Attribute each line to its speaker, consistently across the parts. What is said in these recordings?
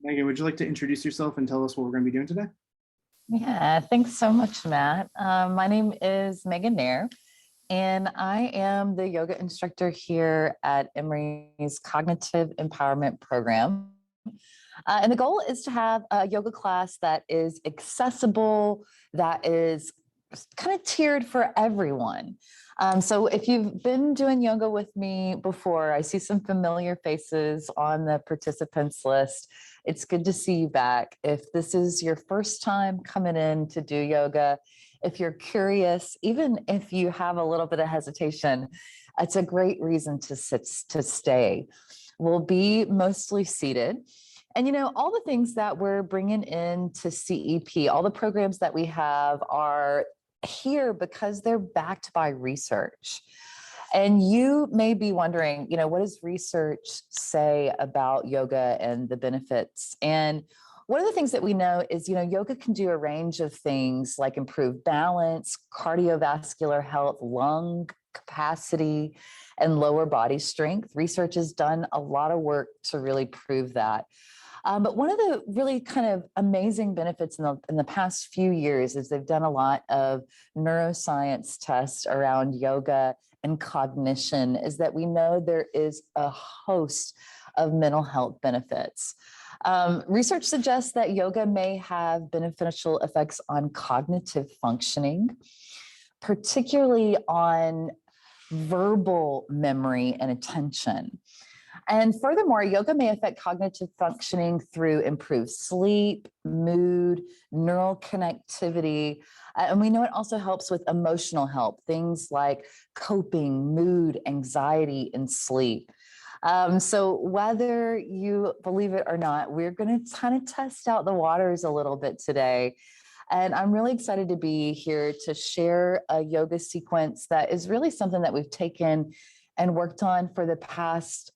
Speaker 1: Megan, would you like to introduce yourself and tell us what we're going to be doing today?
Speaker 2: Yeah, thanks so much, Matt. My name is Megan Nair, and I am the yoga instructor here at Emory's Cognitive Empowerment Program. And the goal is to have a yoga class that is accessible, that is kind of tiered for everyone. So if you've been doing yoga with me before, I see some familiar faces on the participants list. It's good to see you back. If this is your first time coming in to do yoga, if you're curious, even if you have a little bit of hesitation, it's a great reason to stay. We'll be mostly seated. And, you know, all the things that we're bringing into CEP, all the programs that we have are here because they're backed by research. And you may be wondering, you know, what does research say about yoga and the benefits? And one of the things that we know is, you know, yoga can do a range of things like improve balance, cardiovascular health, lung capacity, and lower body strength. Research has done a lot of work to really prove that. But one of the really kind of amazing benefits in the past few years is they've done a lot of neuroscience tests around yoga and cognition, is that we know there is a host of mental health benefits. Research suggests that yoga may have beneficial effects on cognitive functioning, particularly on verbal memory and attention. And furthermore, yoga may affect cognitive functioning through improved sleep, mood, neural connectivity. And we know it also helps with emotional health, things like coping, mood, anxiety, and sleep. So whether you believe it or not, we're going to kind of test out the waters a little bit today. And I'm really excited to be here to share a yoga sequence that is really something that we've taken and worked on for the past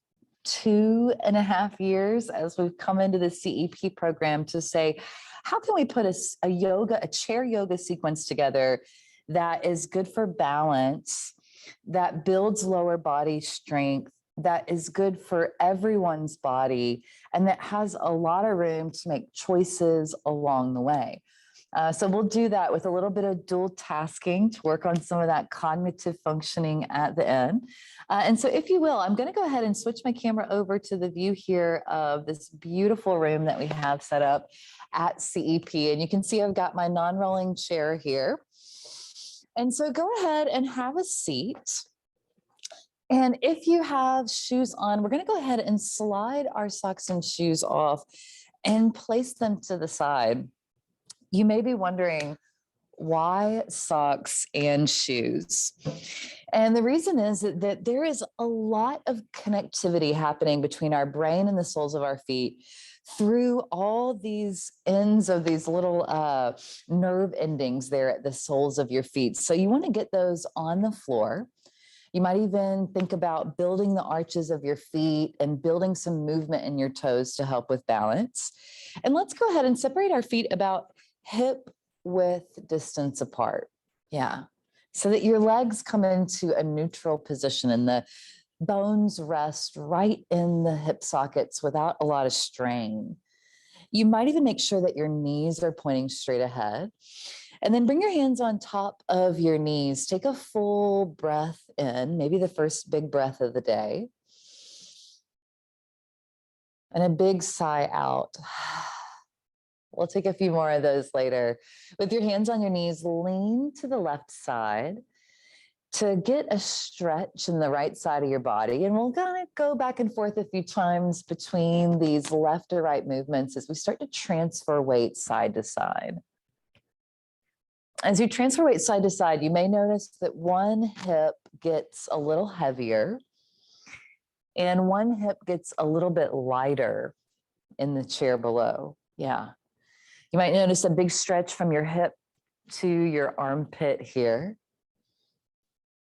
Speaker 2: 2.5 years as we've come into the CEP program to say, how can we put a chair yoga sequence together that is good for balance, that builds lower body strength, that is good for everyone's body, and that has a lot of room to make choices along the way. So we'll do that with a little bit of dual tasking to work on some of that cognitive functioning at the end. And so if you will, I'm going to go ahead and switch my camera over to the view here of this beautiful room that we have set up at CEP. And you can see I've got my non-rolling chair here. And so go ahead and have a seat. And if you have shoes on, we're going to go ahead and slide our socks and shoes off and place them to the side. You may be wondering, why socks and shoes? And the reason is that there is a lot of connectivity happening between our brain and the soles of our feet through all these ends of these little nerve endings there at the soles of your feet. So you want to get those on the floor. You might even think about building the arches of your feet and building some movement in your toes to help with balance. And let's go ahead and separate our feet about hip width distance apart. Yeah. So that your legs come into a neutral position and the bones rest right in the hip sockets without a lot of strain. You might even make sure that your knees are pointing straight ahead. And then bring your hands on top of your knees. Take a full breath in, maybe the first big breath of the day. And a big sigh out. We'll take a few more of those later. With your hands on your knees, lean to the left side to get a stretch in the right side of your body. And we're gonna go back and forth a few times between these left or right movements as we start to transfer weight side to side. As you transfer weight side to side, you may notice that one hip gets a little heavier and one hip gets a little bit lighter in the chair below. Yeah. You might notice a big stretch from your hip to your armpit here.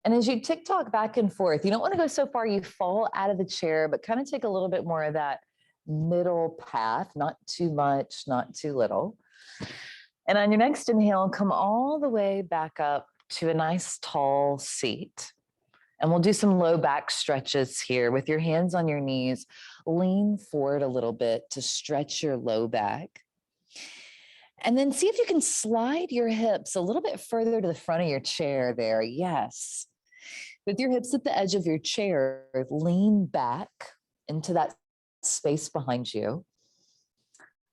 Speaker 2: And as you tick-tock back and forth, you don't want to go so far you fall out of the chair, but kind of take a little bit more of that middle path, not too much, not too little. And on your next inhale, come all the way back up to a nice tall seat. And we'll do some low back stretches here with your hands on your knees. Lean forward a little bit to stretch your low back. And then see if you can slide your hips a little bit further to the front of your chair there. Yes. With your hips at the edge of your chair, lean back into that space behind you.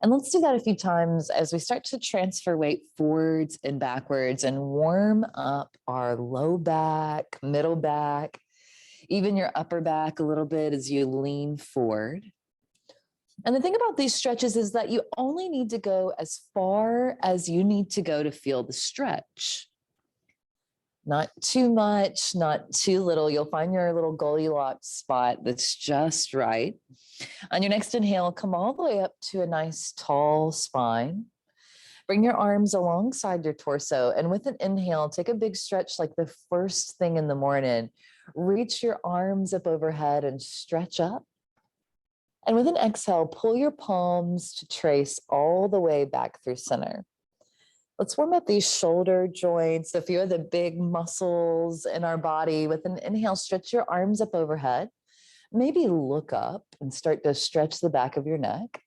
Speaker 2: And let's do that a few times as we start to transfer weight forwards and backwards and warm up our low back, middle back, even your upper back a little bit as you lean forward. And the thing about these stretches is that you only need to go as far as you need to go to feel the stretch. Not too much, not too little. You'll find your little Goldilocks spot that's just right. On your next inhale, come all the way up to a nice tall spine. Bring your arms alongside your torso. And with an inhale, take a big stretch like the first thing in the morning. Reach your arms up overhead and stretch up. And with an exhale, pull your palms to trace all the way back through center. Let's warm up these shoulder joints, a few of the big muscles in our body. With an inhale, stretch your arms up overhead. Maybe look up and start to stretch the back of your neck.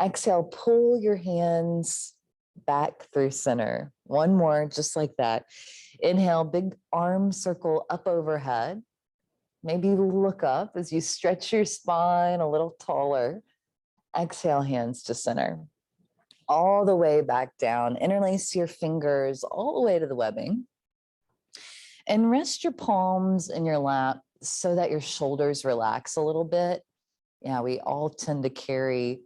Speaker 2: Exhale, pull your hands back through center. One more, just like that. Inhale, big arm circle up overhead. Maybe look up as you stretch your spine a little taller. Exhale, hands to center. All the way back down. Interlace your fingers all the way to the webbing. And rest your palms in your lap so that your shoulders relax a little bit. Yeah, we all tend to carry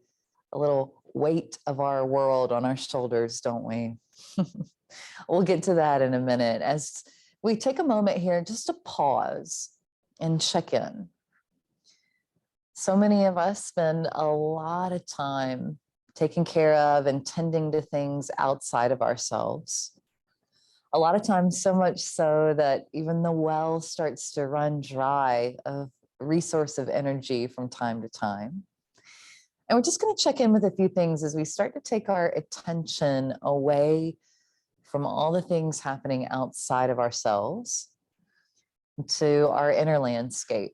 Speaker 2: a little weight of our world on our shoulders, don't we? We'll get to that in a minute as we take a moment here just to pause and check in. So many of us spend a lot of time taking care of and tending to things outside of ourselves. A lot of times, so much so that even the well starts to run dry of resource of energy from time to time. And we're just going to check in with a few things as we start to take our attention away from all the things happening outside of ourselves to our inner landscape,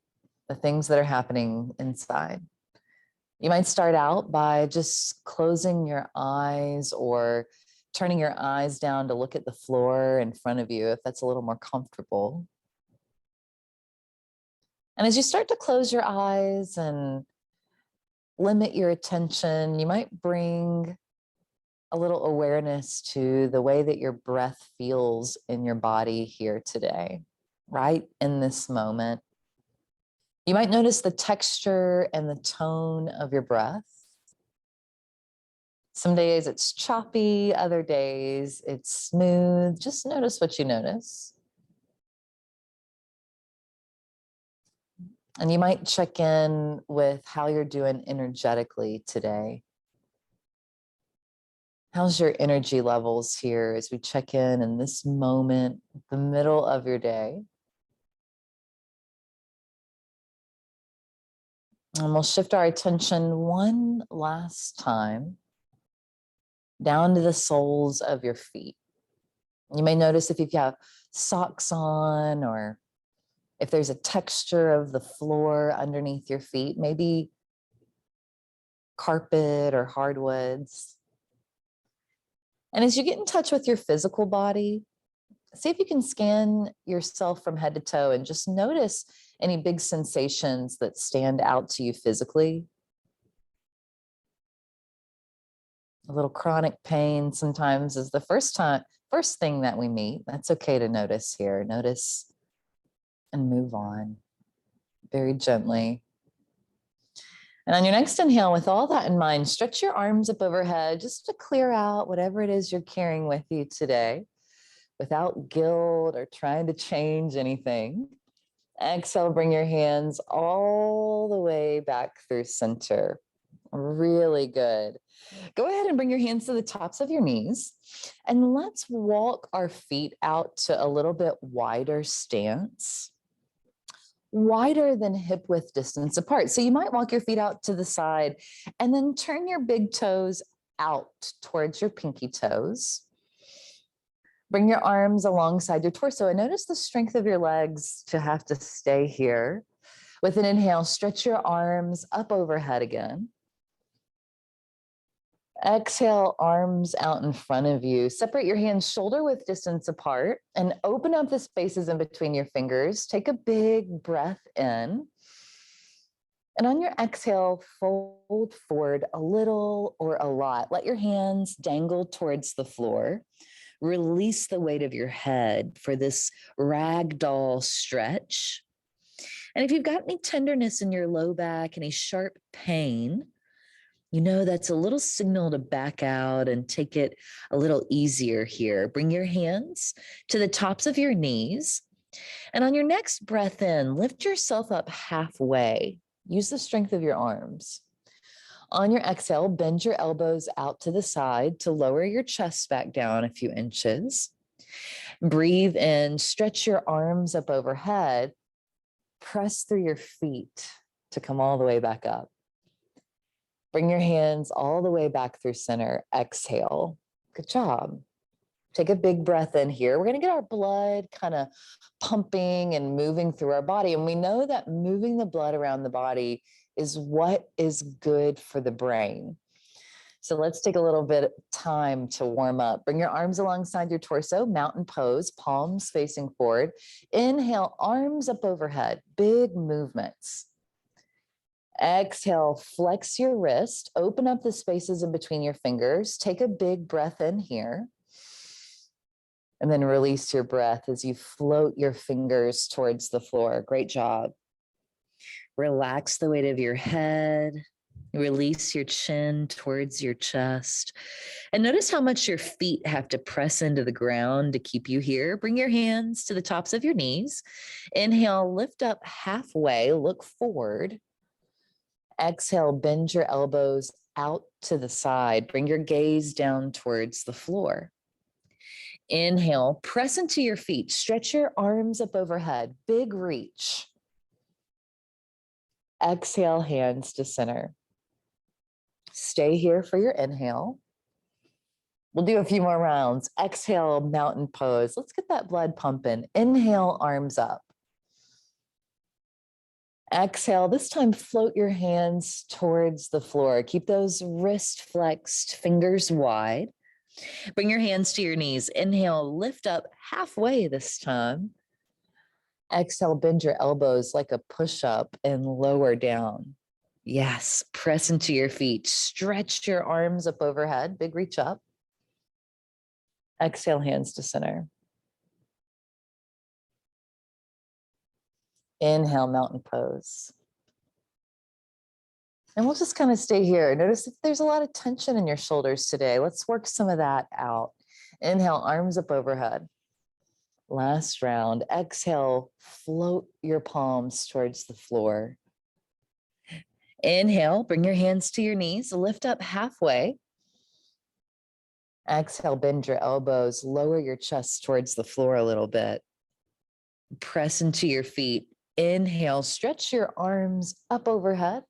Speaker 2: the things that are happening inside. You might start out by just closing your eyes or turning your eyes down to look at the floor in front of you if that's a little more comfortable. And as you start to close your eyes and limit your attention, you might bring a little awareness to the way that your breath feels in your body here today, right in this moment. You might notice the texture and the tone of your breath. Some days it's choppy, other days it's smooth. Just notice what you notice. And you might check in with how you're doing energetically today. How's your energy levels here as we check in this moment, the middle of your day? And we'll shift our attention one last time down to the soles of your feet. You may notice if you have socks on or if there's a texture of the floor underneath your feet, maybe carpet or hardwoods. And as you get in touch with your physical body, see if you can scan yourself from head to toe and just notice any big sensations that stand out to you physically. A little chronic pain sometimes is the first thing that we meet. That's okay to notice here. Notice and move on very gently. And on your next inhale, with all that in mind, stretch your arms up overhead just to clear out whatever it is you're carrying with you today without guilt or trying to change anything. Exhale, bring your hands all the way back through center. Really good. Go ahead and bring your hands to the tops of your knees and let's walk our feet out to a little bit wider stance. Wider than hip width distance apart. So you might walk your feet out to the side and then turn your big toes out towards your pinky toes. Bring your arms alongside your torso and notice the strength of your legs to have to stay here. With an inhale, stretch your arms up overhead again. Exhale, arms out in front of you. Separate your hands shoulder width distance apart and open up the spaces in between your fingers. Take a big breath in. And on your exhale, fold forward a little or a lot. Let your hands dangle towards the floor. Release the weight of your head for this ragdoll stretch. And if you've got any tenderness in your low back, any sharp pain, you know that's a little signal to back out and take it a little easier here. Bring your hands to the tops of your knees. And on your next breath in, lift yourself up halfway. Use the strength of your arms. On your exhale, bend your elbows out to the side to lower your chest back down a few inches. Breathe in, stretch your arms up overhead. Press through your feet to come all the way back up. Bring your hands all the way back through center. Exhale. Good job. Take a big breath in here. We're going to get our blood kind of pumping and moving through our body. And we know that moving the blood around the body is what is good for the brain. So let's take a little bit of time to warm up. Bring your arms alongside your torso, mountain pose, palms facing forward. Inhale, arms up overhead, big movements. Exhale, flex your wrist, open up the spaces in between your fingers. Take a big breath in here. And then release your breath as you float your fingers towards the floor. Great job. Relax the weight of your head. Release your chin towards your chest. And notice how much your feet have to press into the ground to keep you here. Bring your hands to the tops of your knees. Inhale, lift up halfway, look forward. Exhale, bend your elbows out to the side. Bring your gaze down towards the floor. Inhale, press into your feet. Stretch your arms up overhead. Big reach. Exhale, hands to center. Stay here for your inhale. We'll do a few more rounds. Exhale, mountain pose. Let's get that blood pumping. Inhale, arms up. Exhale, this time float your hands towards the floor. Keep those wrist flexed, fingers wide. Bring your hands to your knees. Inhale, lift up halfway this time. Exhale, bend your elbows like a push-up and lower down. Yes, press into your feet. Stretch your arms up overhead. Big reach up. Exhale, hands to center. Inhale, mountain pose. And we'll just kind of stay here. Notice if there's a lot of tension in your shoulders today. Let's work some of that out. Inhale, arms up overhead. Last round. Exhale, float your palms towards the floor. Inhale, bring your hands to your knees. Lift up halfway. Exhale, bend your elbows. Lower your chest towards the floor a little bit. Press into your feet. Inhale, stretch your arms up overhead.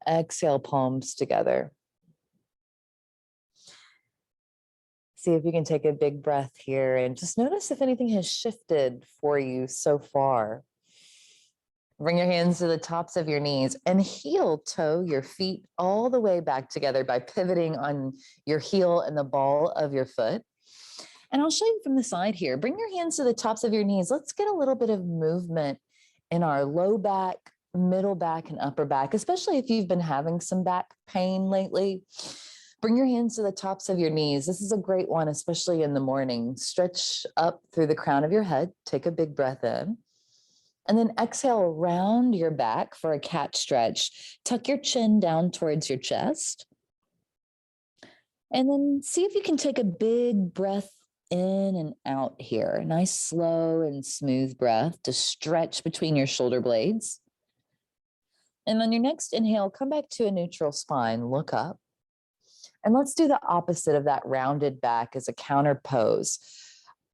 Speaker 2: Exhale, palms together. See if you can take a big breath here and just notice if anything has shifted for you so far. Bring your hands to the tops of your knees and heel toe your feet all the way back together by pivoting on your heel and the ball of your foot. And I'll show you from the side here. Bring your hands to the tops of your knees. Let's get a little bit of movement in our low back, middle back, and upper back, especially if you've been having some back pain lately. Bring your hands to the tops of your knees. This is a great one, especially in the morning. Stretch up through the crown of your head. Take a big breath in. And then exhale, round your back for a cat stretch. Tuck your chin down towards your chest. And then see if you can take a big breath in and out here. Nice, slow and smooth breath to stretch between your shoulder blades. And on your next inhale, come back to a neutral spine. Look up. And let's do the opposite of that rounded back as a counter pose.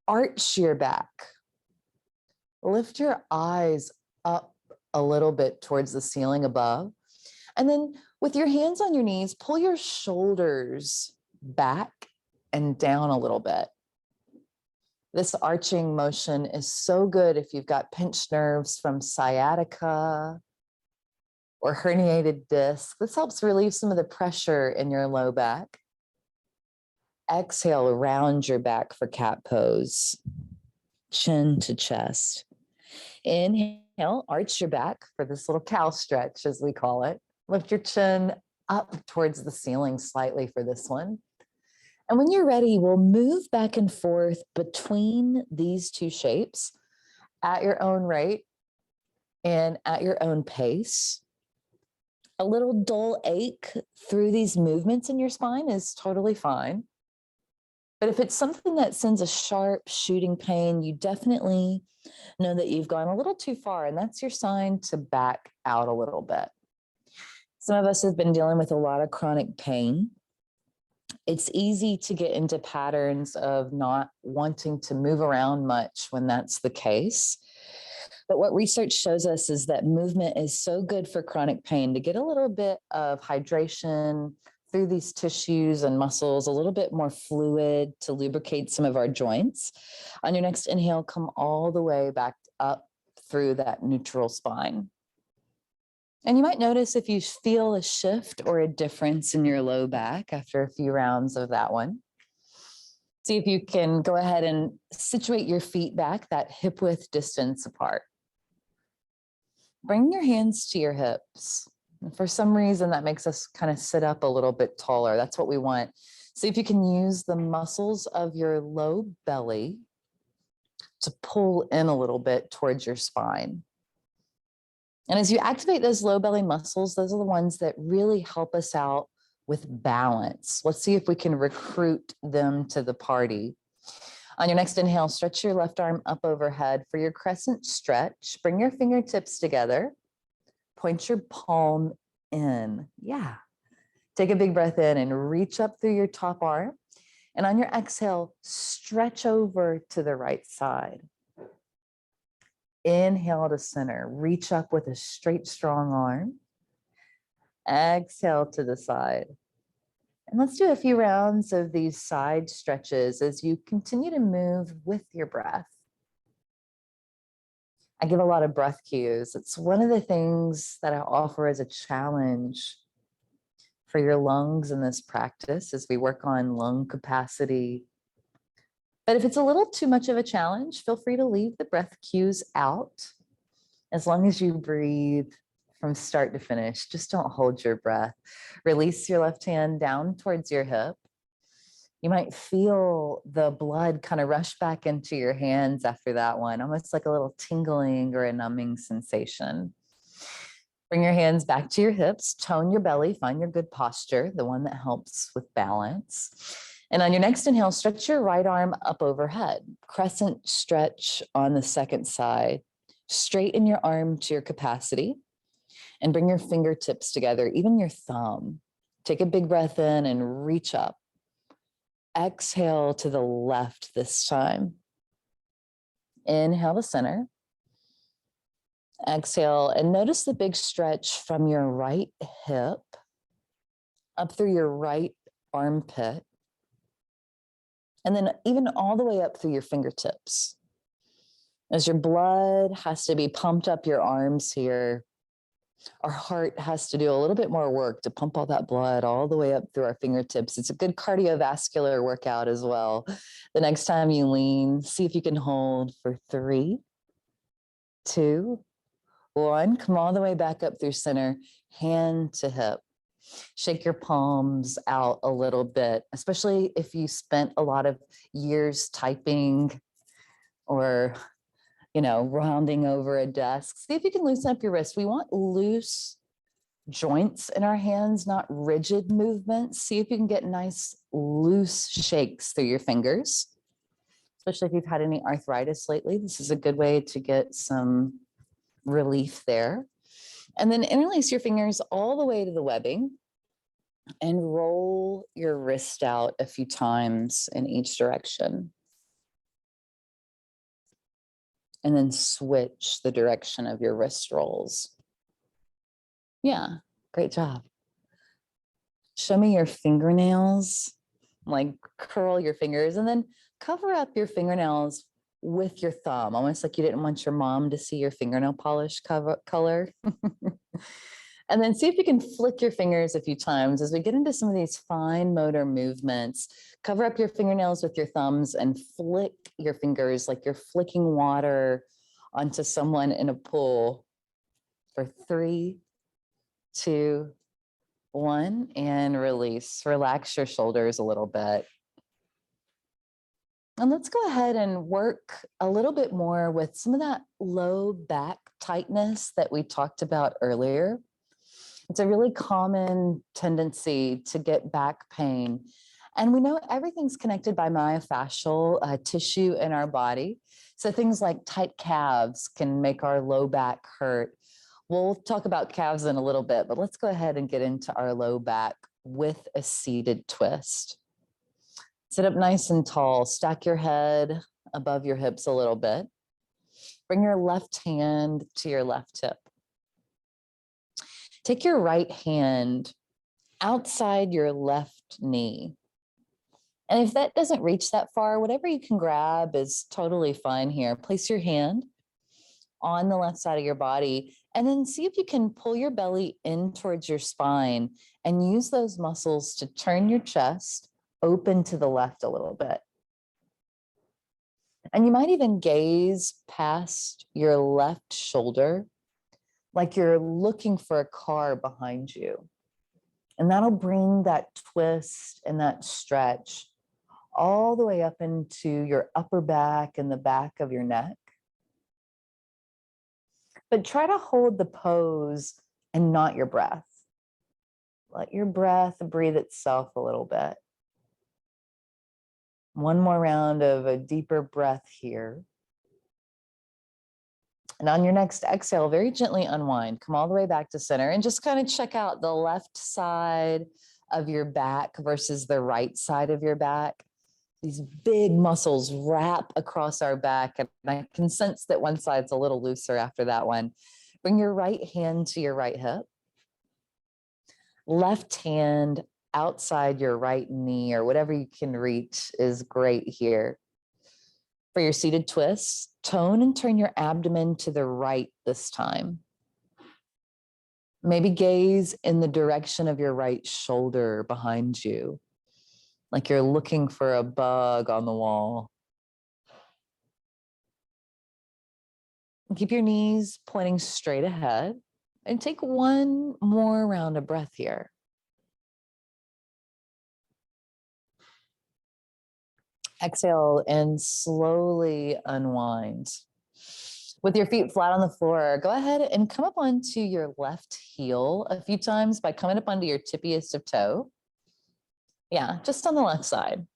Speaker 2: Arch your back. Lift your eyes up a little bit towards the ceiling above. And then with your hands on your knees, pull your shoulders back and down a little bit. This arching motion is so good if you've got pinched nerves from sciatica or herniated disc. This helps relieve some of the pressure in your low back. Exhale, round your back for cat pose, chin to chest. Inhale, arch your back for this little cow stretch, as we call it. Lift your chin up towards the ceiling slightly for this one. And when you're ready, we'll move back and forth between these two shapes at your own rate and at your own pace. A little dull ache through these movements in your spine is totally fine. But if it's something that sends a sharp shooting pain, you definitely know that you've gone a little too far, and that's your sign to back out a little bit. Some of us have been dealing with a lot of chronic pain. It's easy to get into patterns of not wanting to move around much when that's the case. But what research shows us is that movement is so good for chronic pain to get a little bit of hydration through these tissues and muscles, a little bit more fluid to lubricate some of our joints. On your next inhale, come all the way back up through that neutral spine. And you might notice if you feel a shift or a difference in your low back after a few rounds of that one. See if you can go ahead and situate your feet back that hip width distance apart. Bring your hands to your hips. And for some reason, that makes us kind of sit up a little bit taller. That's what we want. See if you can use the muscles of your low belly to pull in a little bit towards your spine. And as you activate those low belly muscles, those are the ones that really help us out with balance. Let's see if we can recruit them to the party. On your next inhale, stretch your left arm up overhead for your crescent stretch. Bring your fingertips together. Point your palm in. Yeah. Take a big breath in and reach up through your top arm. And on your exhale, stretch over to the right side. Inhale to center. Reach up with a straight, strong arm. Exhale to the side. And let's do a few rounds of these side stretches as you continue to move with your breath. I give a lot of breath cues. It's one of the things that I offer as a challenge for your lungs in this practice as we work on lung capacity. But if it's a little too much of a challenge, feel free to leave the breath cues out. As long as you breathe from start to finish, just don't hold your breath. Release your left hand down towards your hip. You might feel the blood kind of rush back into your hands after that one, almost like a little tingling or a numbing sensation. Bring your hands back to your hips, tone your belly, find your good posture, the one that helps with balance. And on your next inhale, stretch your right arm up overhead. Crescent stretch on the second side. Straighten your arm to your capacity and bring your fingertips together, even your thumb. Take a big breath in and reach up. Exhale to the left this time. Inhale to center. Exhale and notice the big stretch from your right hip up through your right armpit. And then even all the way up through your fingertips. As your blood has to be pumped up your arms here, our heart has to do a little bit more work to pump all that blood all the way up through our fingertips. It's a good cardiovascular workout as well. The next time you lean, see if you can hold for 3, 2, 1. Come all the way back up through center, hand to hip. Shake your palms out a little bit, especially if you spent a lot of years typing or rounding over a desk. See if you can loosen up your wrist. We want loose joints in our hands, not rigid movements. See if you can get nice loose shakes through your fingers, especially if you've had any arthritis lately. This is a good way to get some relief there. And then interlace your fingers all the way to the webbing and roll your wrist out a few times in each direction. And then switch the direction of your wrist rolls. Yeah, great job. Show me your fingernails. like curl your fingers and then cover up your fingernails with your thumb, almost like you didn't want your mom to see your fingernail polish color. And then see if you can flick your fingers a few times as we get into some of these fine motor movements. Cover up your fingernails with your thumbs and flick your fingers like you're flicking water onto someone in a pool for 3, 2, 1, and release. Relax your shoulders a little bit. And let's go ahead and work a little bit more with some of that low back tightness that we talked about earlier. It's a really common tendency to get back pain. And we know everything's connected by myofascial tissue in our body. So things like tight calves can make our low back hurt. We'll talk about calves in a little bit, but let's go ahead and get into our low back with a seated twist. Sit up nice and tall, stack your head above your hips a little bit. Bring your left hand to your left hip. Take your right hand outside your left knee. And if that doesn't reach that far, whatever you can grab is totally fine here. Place your hand on the left side of your body and then see if you can pull your belly in towards your spine and use those muscles to turn your chest open to the left a little bit. And you might even gaze past your left shoulder like you're looking for a car behind you. And that'll bring that twist and that stretch all the way up into your upper back and the back of your neck. But try to hold the pose and not your breath. Let your breath breathe itself a little bit. One more round of a deeper breath here. And on your next exhale, very gently unwind. Come all the way back to center and just kind of check out the left side of your back versus the right side of your back. These big muscles wrap across our back. And I can sense that one side's a little looser after that one. Bring your right hand to your right hip. Left hand outside your right knee or whatever you can reach is great here. For your seated twists, tone and turn your abdomen to the right this time. Maybe gaze in the direction of your right shoulder behind you, like you're looking for a bug on the wall. Keep your knees pointing straight ahead and take one more round of breath here. Exhale and slowly unwind. With your feet flat on the floor, go ahead and come up onto your left heel a few times by coming up onto your tippiest of toe. Yeah, just on the left side.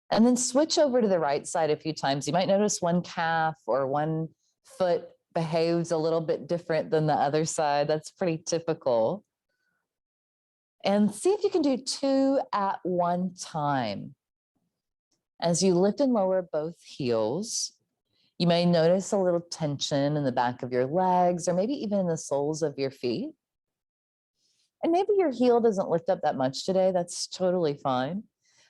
Speaker 2: And then switch over to the right side a few times. You might notice one calf or one foot behaves a little bit different than the other side. That's pretty typical. And see if you can do 2 at one time. As you lift and lower both heels, you may notice a little tension in the back of your legs or maybe even in the soles of your feet. And maybe your heel doesn't lift up that much today. That's totally fine.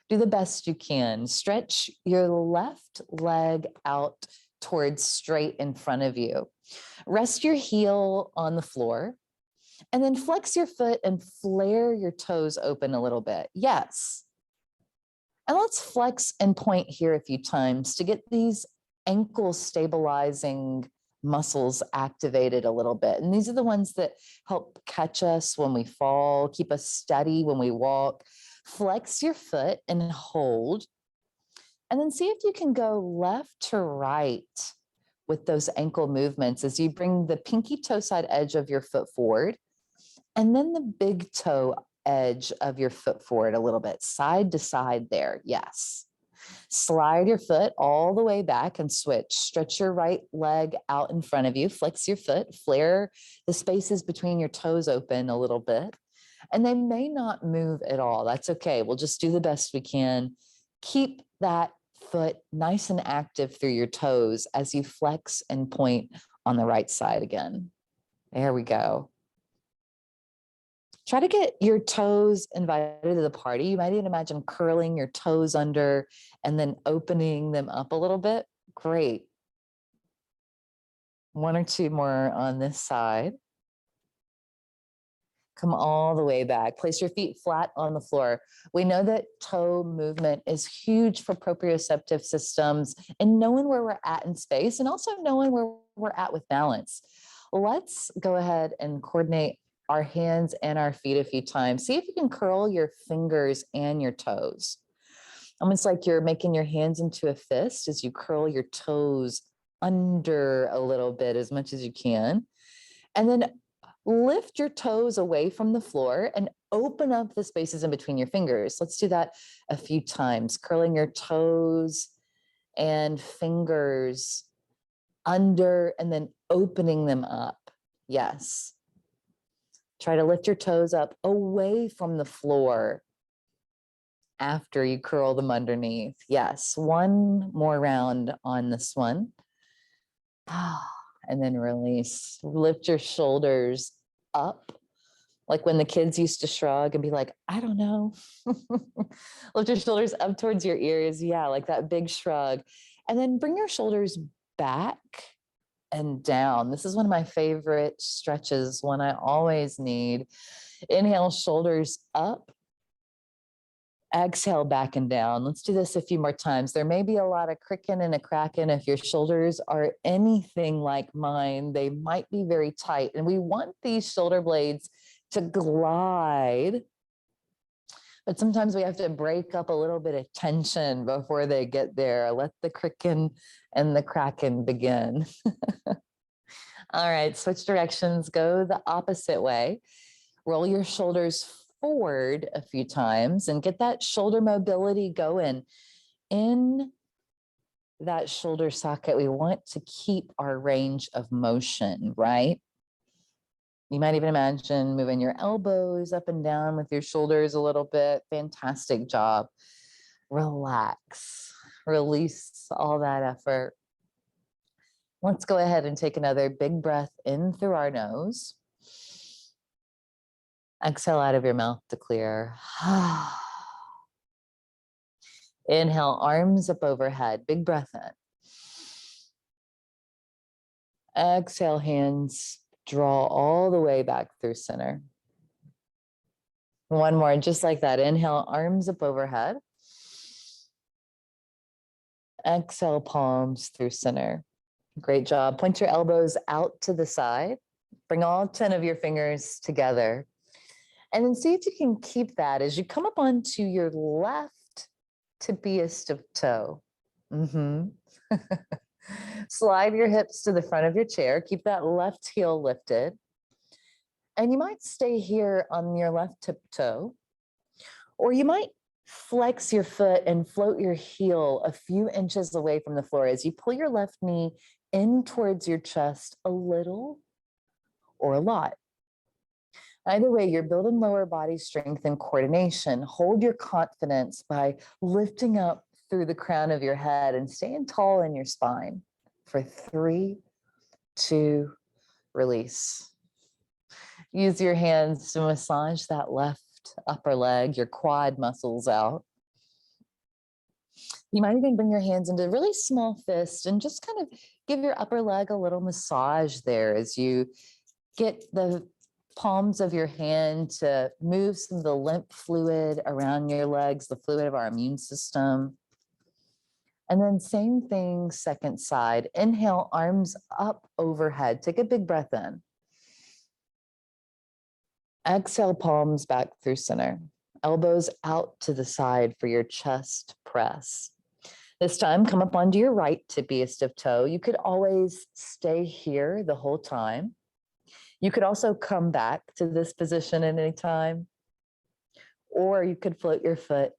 Speaker 2: Do the best you can. Stretch your left leg out towards straight in front of you. Rest your heel on the floor. And then flex your foot and flare your toes open a little bit. Yes. And let's flex and point here a few times to get these ankle stabilizing muscles activated a little bit. And these are the ones that help catch us when we fall, keep us steady when we walk. Flex your foot and hold. And then see if you can go left to right with those ankle movements as you bring the pinky toe side edge of your foot forward. And then the big toe edge of your foot forward a little bit, side to side there. Yes. Slide your foot all the way back and switch. Stretch your right leg out in front of you. Flex your foot. Flare the spaces between your toes open a little bit. And they may not move at all. That's okay. We'll just do the best we can. Keep that foot nice and active through your toes as you flex and point on the right side again. There we go. Try to get your toes invited to the party. You might even imagine curling your toes under and then opening them up a little bit. Great. One or two more on this side. Come all the way back. Place your feet flat on the floor. We know that toe movement is huge for proprioceptive systems and knowing where we're at in space and also knowing where we're at with balance. Let's go ahead and coordinate our hands and our feet a few times. See if you can curl your fingers and your toes. Almost like you're making your hands into a fist as you curl your toes under a little bit as much as you can. And then lift your toes away from the floor and open up the spaces in between your fingers. Let's do that a few times, curling your toes and fingers under and then opening them up. Yes. Try to lift your toes up away from the floor after you curl them underneath. Yes, one more round on this one. And then release. Lift your shoulders up. Like when the kids used to shrug and be like, I don't know. Lift your shoulders up towards your ears. Yeah, like that big shrug. And then bring your shoulders back and down. This is one of my favorite stretches, one I always need. Inhale, shoulders up. Exhale, back and down. Let's do this a few more times. There may be a lot of cricking and a cracking. If your shoulders are anything like mine, they might be very tight. And we want these shoulder blades to glide. But sometimes we have to break up a little bit of tension before they get there. Let the cricking and the cracking begin. All right, switch directions, go the opposite way. Roll your shoulders forward a few times and get that shoulder mobility going. In that shoulder socket, we want to keep our range of motion, right? You might even imagine moving your elbows up and down with your shoulders a little bit. Fantastic job. Relax, release all that effort. Let's go ahead and take another big breath in through our nose. Exhale out of your mouth to clear. Inhale, arms up overhead. Big breath in. Exhale, hands draw all the way back through center. One more, just like that. Inhale, arms up overhead. Exhale, palms through center. Great job. Point your elbows out to the side. Bring all 10 of your fingers together. And then see if you can keep that as you come up onto your left tibiest of toe. Slide your hips to the front of your chair. Keep that left heel lifted. And you might stay here on your left tiptoe, or you might flex your foot and float your heel a few inches away from the floor as you pull your left knee in towards your chest a little or a lot. Either way, you're building lower body strength and coordination. Hold your confidence by lifting up through the crown of your head and staying tall in your spine for 3, 2, release. Use your hands to massage that left upper leg, your quad muscles out. You might even bring your hands into a really small fist and just kind of give your upper leg a little massage there as you get the palms of your hand to move some of the lymph fluid around your legs, the fluid of our immune system. And then same thing, second side. Inhale, arms up overhead. Take a big breath in. Exhale, palms back through center. Elbows out to the side for your chest press. This time, come up onto your right tibiest of toe. You could always stay here the whole time. You could also come back to this position at any time, or you could float your foot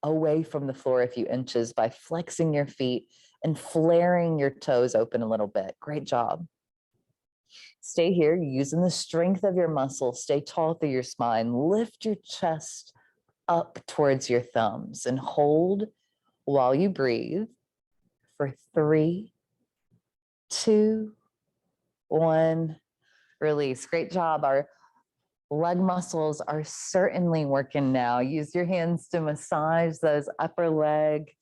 Speaker 2: away from the floor a few inches by flexing your feet and flaring your toes open a little bit. Great job. Stay here, using the strength of your muscles. Stay tall through your spine. Lift your chest up towards your thumbs and hold while you breathe for 3, 2, 1. Release. Great job. Our leg muscles are certainly working now. Use your hands to massage those upper leg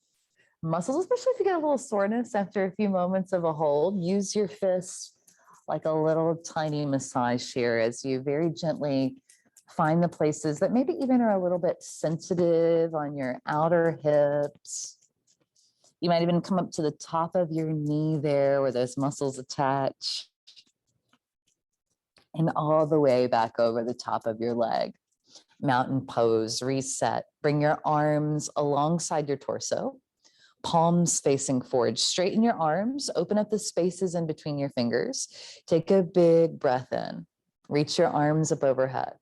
Speaker 2: muscles, especially if you get a little soreness after a few moments of a hold. Use your fists like a little tiny massage here as you very gently find the places that maybe even are a little bit sensitive on your outer hips. You might even come up to the top of your knee there where those muscles attach, and all the way back over the top of your leg. Mountain pose, reset. Bring your arms alongside your torso, palms facing forward. Straighten your arms, open up the spaces in between your fingers. Take a big breath in. Reach your arms up overhead.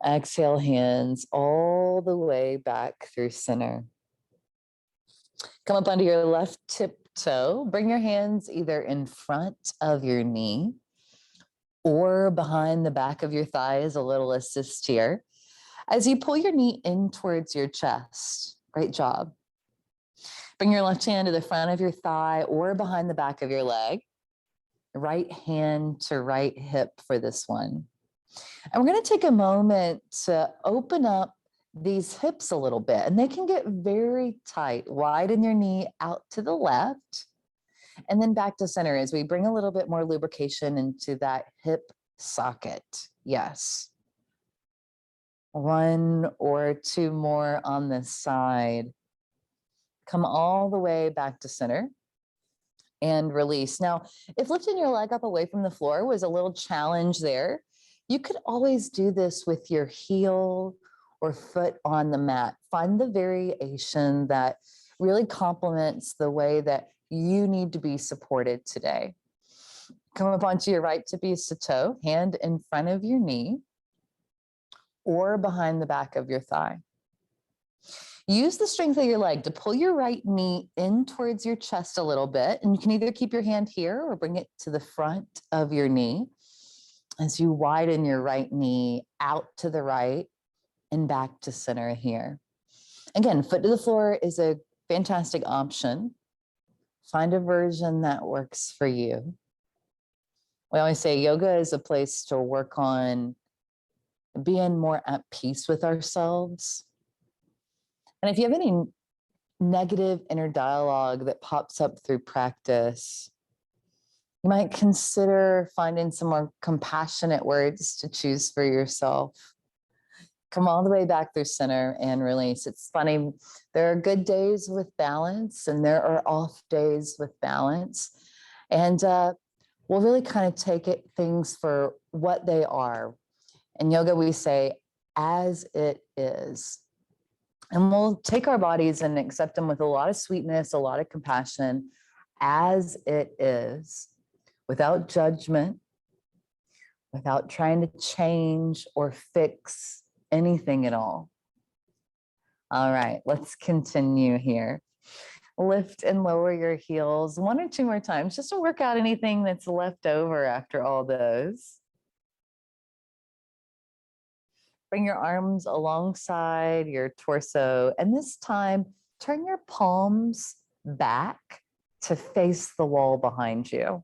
Speaker 2: Exhale, hands all the way back through center. Come up onto your left tiptoe. Bring your hands either in front of your knee or behind the back of your thigh as a little assist here. As you pull your knee in towards your chest, great job. Bring your left hand to the front of your thigh or behind the back of your leg. Right hand to right hip for this one. And we're going to take a moment to open up these hips a little bit, and they can get very tight. Widen your knee out to the left and then back to center as we bring a little bit more lubrication into that hip socket. Yes. 1 or 2 more on this side. Come all the way back to center and release. Now, if lifting your leg up away from the floor was a little challenge there, you could always do this with your heel or foot on the mat. Find the variation that really complements the way that you need to be supported today. Come up onto your right tibial toe, hand in front of your knee or behind the back of your thigh. Use the strength of your leg to pull your right knee in towards your chest a little bit. And you can either keep your hand here or bring it to the front of your knee as you widen your right knee out to the right and back to center here. Again, foot to the floor is a fantastic option. Find a version that works for you. We always say yoga is a place to work on being more at peace with ourselves. And if you have any negative inner dialogue that pops up through practice, you might consider finding some more compassionate words to choose for yourself. Come all the way back through center and release. It's funny, there are good days with balance and there are off days with balance. And we'll really kind of take things for what they are. In yoga, we say, as it is. And we'll take our bodies and accept them with a lot of sweetness, a lot of compassion, as it is, without judgment, without trying to change or fix anything at all. All right, let's continue here. Lift and lower your heels 1 or 2 more times, just to work out anything that's left over after all those. Bring your arms alongside your torso, and this time, turn your palms back to face the wall behind you.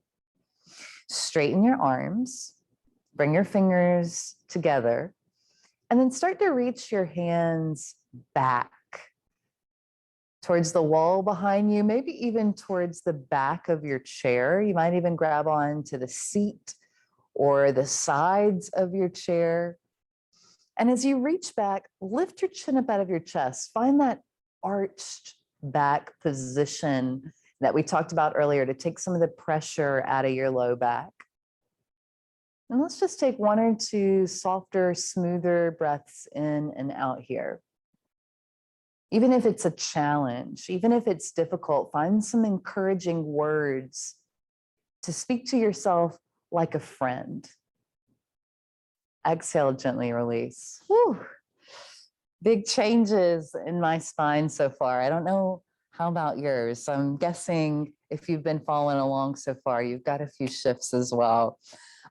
Speaker 2: Straighten your arms, bring your fingers together, and then start to reach your hands back towards the wall behind you, maybe even towards the back of your chair. You might even grab on to the seat or the sides of your chair. And as you reach back, lift your chin up out of your chest. Find that arched back position that we talked about earlier to take some of the pressure out of your low back. And let's just take 1 or 2 softer, smoother breaths in and out here. Even if it's a challenge, even if it's difficult, find some encouraging words to speak to yourself like a friend. Exhale, gently release. Whew. Big changes in my spine so far. I don't know how about yours. I'm guessing if you've been following along so far, you've got a few shifts as well.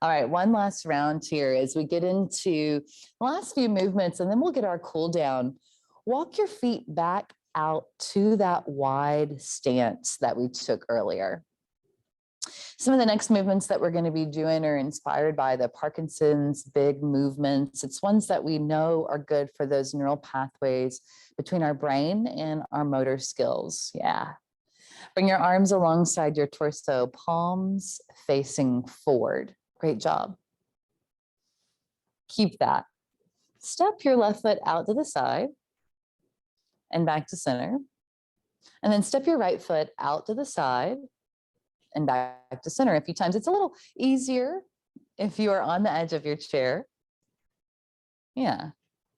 Speaker 2: All right, one last round here as we get into the last few movements, and then we'll get our cool down. Walk your feet back out to that wide stance that we took earlier. Some of the next movements that we're going to be doing are inspired by the Parkinson's big movements. It's ones that we know are good for those neural pathways between our brain and our motor skills. Yeah. Bring your arms alongside your torso, palms facing forward. Great job. Keep that. Step your left foot out to the side and back to center. And then step your right foot out to the side and back to center a few times. It's a little easier if you are on the edge of your chair. Yeah.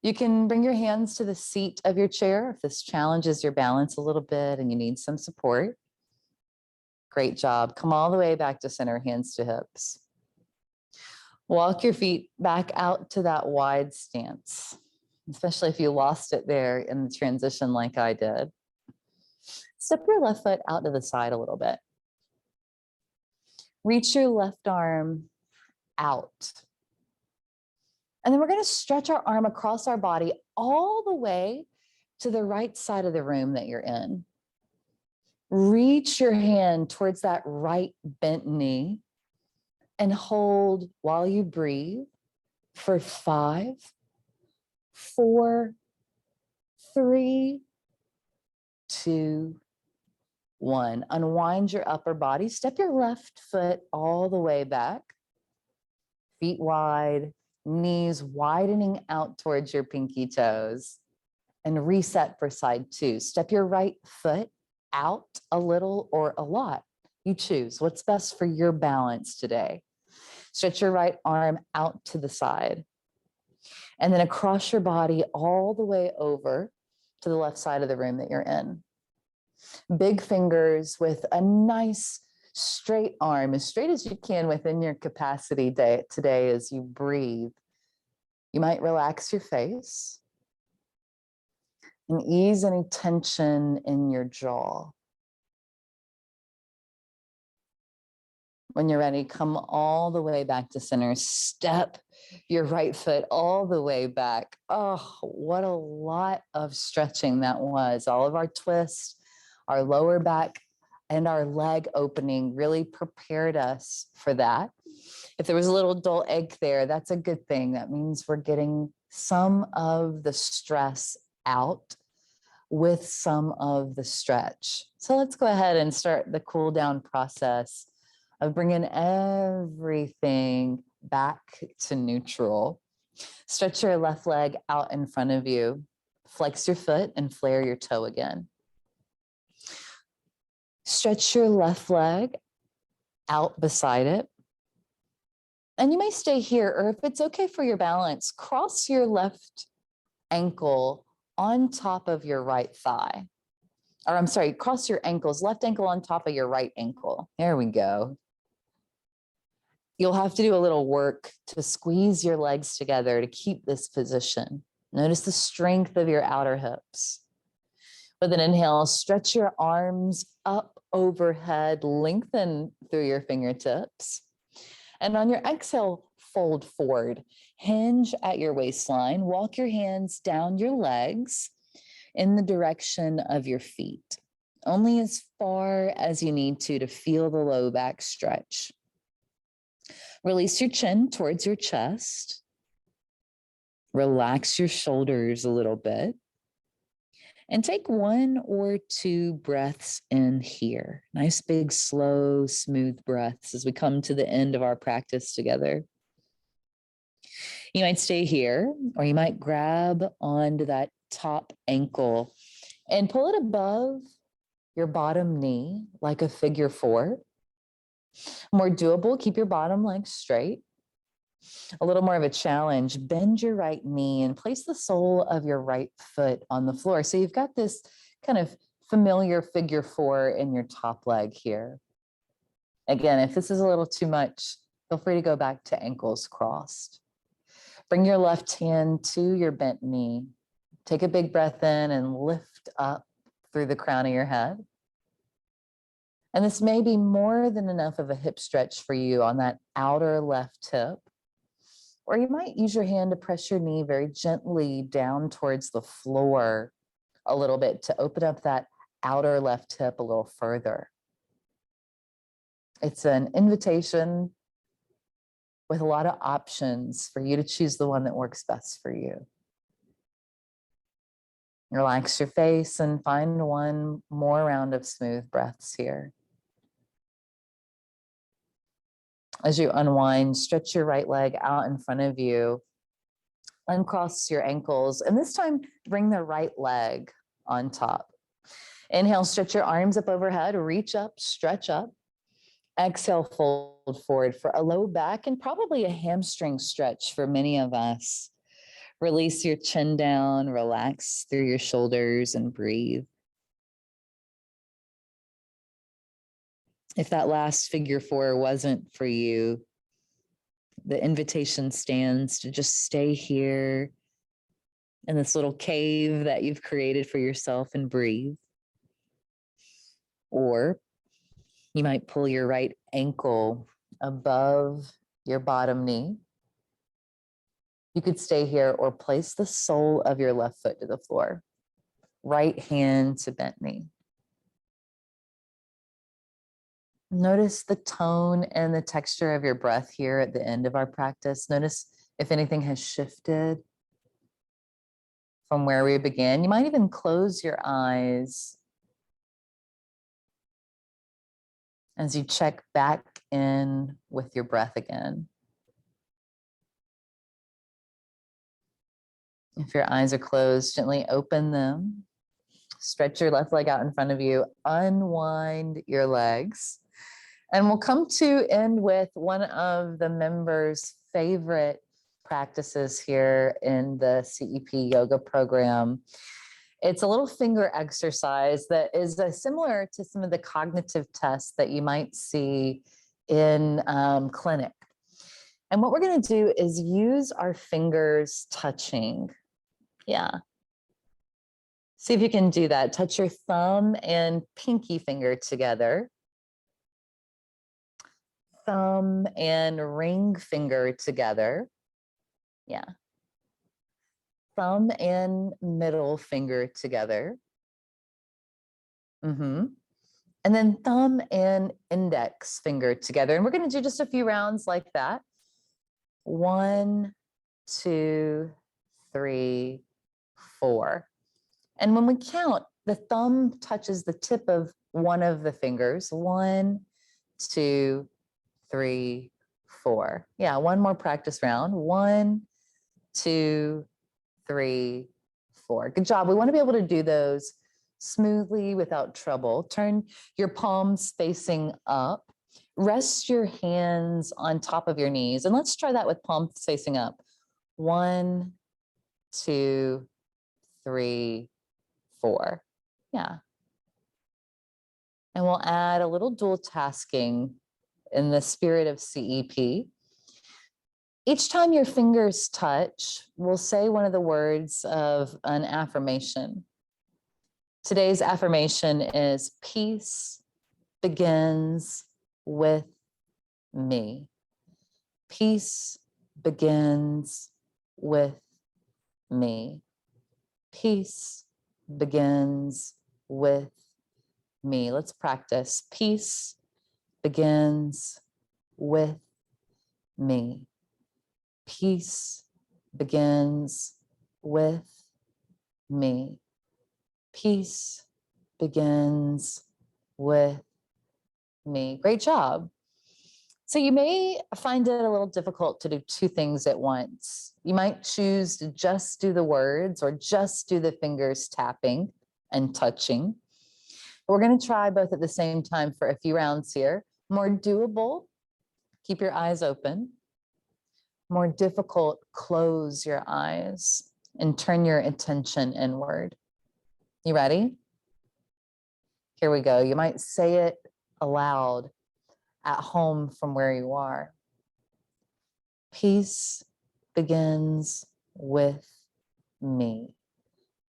Speaker 2: You can bring your hands to the seat of your chair if this challenges your balance a little bit and you need some support. Great job. Come all the way back to center, hands to hips. Walk your feet back out to that wide stance, especially if you lost it there in the transition like I did. Step your left foot out to the side a little bit. Reach your left arm out. And then we're going to stretch our arm across our body all the way to the right side of the room that you're in. Reach your hand towards that right bent knee and hold while you breathe for 5, 4, 3, 2, 1. Unwind your upper body. Step your left foot all the way back. Feet wide, knees widening out towards your pinky toes. And reset for side 2. Step your right foot out a little or a lot. You choose what's best for your balance today. Stretch your right arm out to the side. And then across your body all the way over to the left side of the room that you're in. Big fingers with a nice straight arm, as straight as you can within your capacity today as you breathe. You might relax your face and ease any tension in your jaw. When you're ready, come all the way back to center. Step your right foot all the way back. Oh, what a lot of stretching that was. All of our twists, our lower back, and our leg opening really prepared us for that. If there was a little dull ache there, that's a good thing. That means we're getting some of the stress out with some of the stretch. So let's go ahead and start the cool down process of bringing everything back to neutral. Stretch your left leg out in front of you. Flex your foot and flare your toe again. Stretch your left leg out beside it. And you may stay here, or if it's okay for your balance, cross your left ankle on top of your right thigh. Or I'm sorry, cross your ankles, left ankle on top of your right ankle. There we go. You'll have to do a little work to squeeze your legs together to keep this position. Notice the strength of your outer hips. With an inhale, stretch your arms up overhead, lengthen through your fingertips. And on your exhale, fold forward, hinge at your waistline, walk your hands down your legs in the direction of your feet, only as far as you need to feel the low back stretch. Release your chin towards your chest. Relax your shoulders a little bit. And take 1 or 2 breaths in here. Nice, big, slow, smooth breaths as we come to the end of our practice together. You might stay here, or you might grab onto that top ankle and pull it above your bottom knee like a figure 4. More doable, keep your bottom leg straight. A little more of a challenge, bend your right knee and place the sole of your right foot on the floor. So you've got this kind of familiar figure 4 in your top leg here. Again, if this is a little too much, feel free to go back to ankles crossed. Bring your left hand to your bent knee. Take a big breath in and lift up through the crown of your head. And this may be more than enough of a hip stretch for you on that outer left hip. Or you might use your hand to press your knee very gently down towards the floor a little bit to open up that outer left hip a little further. It's an invitation with a lot of options for you to choose the one that works best for you. Relax your face and find one more round of smooth breaths here. As you unwind, stretch your right leg out in front of you, uncross your ankles, and this time bring the right leg on top. Inhale, stretch your arms up overhead, reach up, stretch up. Exhale, fold forward for a low back and probably a hamstring stretch for many of us. Release your chin down, relax through your shoulders and breathe. If that last figure 4 wasn't for you, the invitation stands to just stay here in this little cave that you've created for yourself and breathe. Or you might pull your right ankle above your bottom knee. You could stay here or place the sole of your left foot to the floor. Right hand to bent knee. Notice the tone and the texture of your breath here at the end of our practice. Notice if anything has shifted from where we began. You might even close your eyes as you check back in with your breath again. If your eyes are closed, gently open them. Stretch your left leg out in front of you. Unwind your legs. And we'll come to end with one of the members' favorite practices here in the CEP yoga program. It's a little finger exercise that is similar to some of the cognitive tests that you might see in clinic. And what we're going to do is use our fingers touching. Yeah. See if you can do that. Touch your thumb and pinky finger together. Thumb and ring finger together. Yeah. Thumb and middle finger together. And then thumb and index finger together. And we're going to do just a few rounds like that. 1, 2, 3, 4. And when we count, the thumb touches the tip of one of the fingers. 1, 2, 3, 4. Yeah, one more practice round. 1, 2, 3, 4. Good job. We want to be able to do those smoothly without trouble. Turn your palms facing up. Rest your hands on top of your knees. And let's try that with palms facing up. 1, 2, 3, 4. Yeah. And we'll add a little dual tasking in the spirit of CEP. Each time your fingers touch, we'll say one of the words of an affirmation. Today's affirmation is peace begins with me. Peace begins with me. Peace begins with me. Let's practice. Peace begins with me. Peace begins with me. Peace begins with me. Great job. So you may find it a little difficult to do two things at once. You might choose to just do the words or just do the fingers tapping and touching. But we're going to try both at the same time for a few rounds here. More doable, keep your eyes open. More difficult, close your eyes and turn your attention inward. You ready? Here we go. You might say it aloud at home from where you are. Peace begins with me.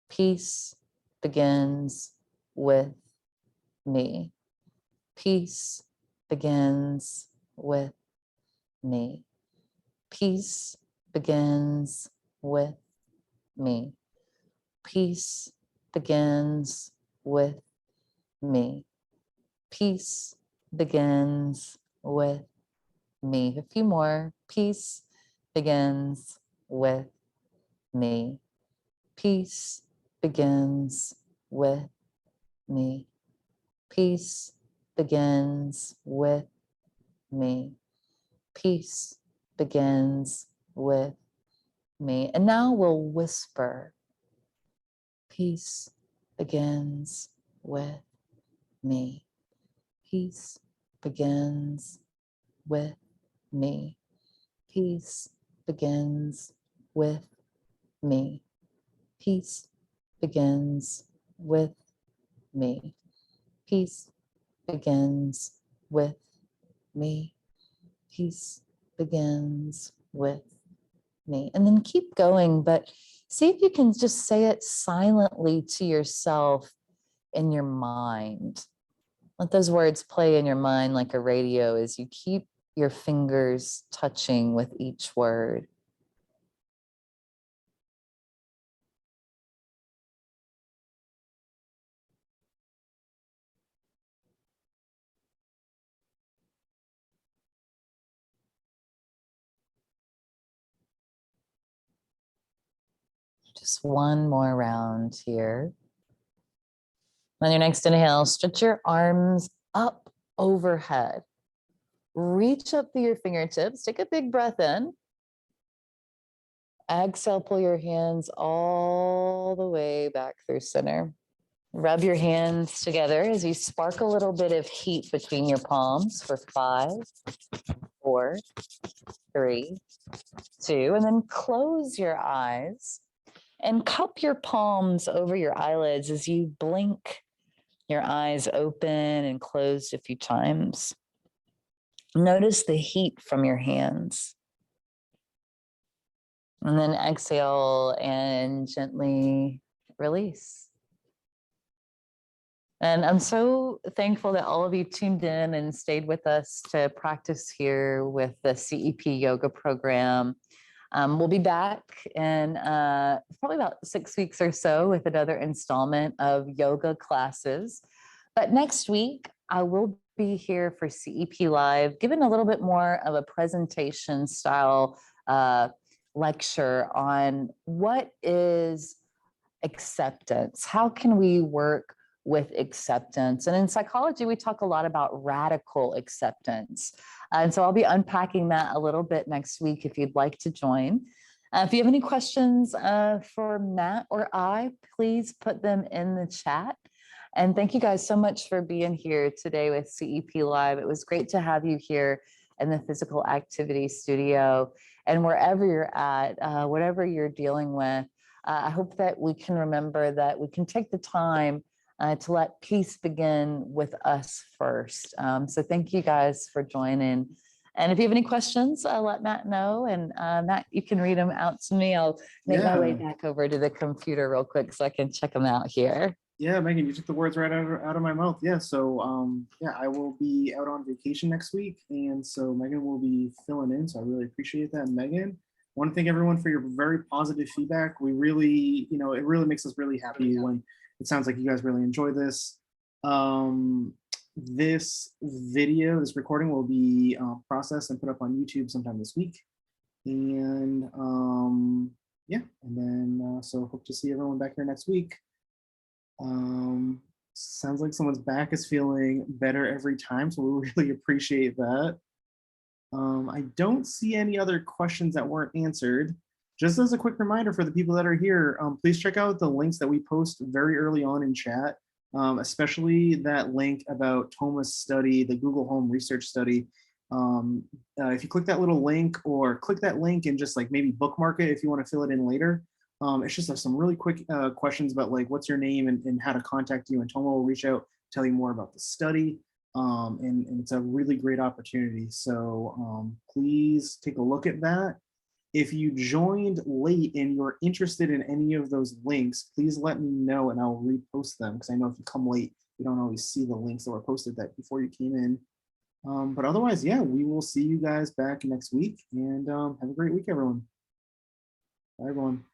Speaker 2: Peace begins with me. Peace begins with me. Peace begins with me. Peace begins with me. Peace begins with me. A few more. Peace begins with me. Peace begins with me. Peace begins with me. Peace begins with me. And now we'll whisper. Peace begins with me. Peace begins with me. Peace begins with me. Peace begins with me. Peace begins with me. Peace begins with me. And then keep going, but see if you can just say it silently to yourself in your mind. Let those words play in your mind like a radio as you keep your fingers touching with each word. Just one more round here. On your next inhale, stretch your arms up overhead. Reach up through your fingertips. Take a big breath in. Exhale, pull your hands all the way back through center. Rub your hands together as you spark a little bit of heat between your palms for 5, 4, 3, 2, and then close your eyes and cup your palms over your eyelids as you blink your eyes open and closed a few times. Notice the heat from your hands. And then exhale and gently release. And I'm so thankful that all of you tuned in and stayed with us to practice here with the CEP yoga program. We'll be back in probably about 6 weeks or so with another installment of yoga classes. But next week, I will be here for CEP Live, giving a little bit more of a presentation style lecture on what is acceptance. How can we work with acceptance? And in psychology, we talk a lot about radical acceptance. And so I'll be unpacking that a little bit next week if you'd like to join. If you have any questions for Matt or I, please put them in the chat. And thank you guys so much for being here today with CEP Live. It was great to have you here in the physical activity studio. And wherever you're at, whatever you're dealing with, I hope that we can remember that we can take the time to let peace begin with us first. So thank you guys for joining. And if you have any questions, let Matt know. And Matt, you can read them out to me. I'll make my way back over to the computer real quick so I can check them out here.
Speaker 1: Yeah, Megan, you took the words right out of my mouth. Yeah, so yeah, I will be out on vacation next week, and so Megan will be filling in. So I really appreciate that, Megan. I want to thank everyone for your very positive feedback. We really, it really makes us really happy when it sounds like you guys really enjoy this. This video, this recording will be processed and put up on YouTube sometime this week. And yeah, and then so hope to see everyone back here next week. Sounds like someone's back is feeling better every time, so we really appreciate that. I don't see any other questions that weren't answered. Just as a quick reminder for the people that are here, please check out the links that we post very early on in chat, especially that link about Thomas' study, the Google Home research study. If you click that little link or click that link and just like maybe bookmark it if you want to fill it in later. It's just some really quick questions about like what's your name and how to contact you, and Toma will reach out, tell you more about the study, and it's a really great opportunity. So please take a look at that. If you joined late and you're interested in any of those links, please let me know and I'll repost them, because I know if you come late, you don't always see the links that were posted that before you came in. But otherwise, yeah, we will see you guys back next week, and have a great week, everyone. Bye, everyone.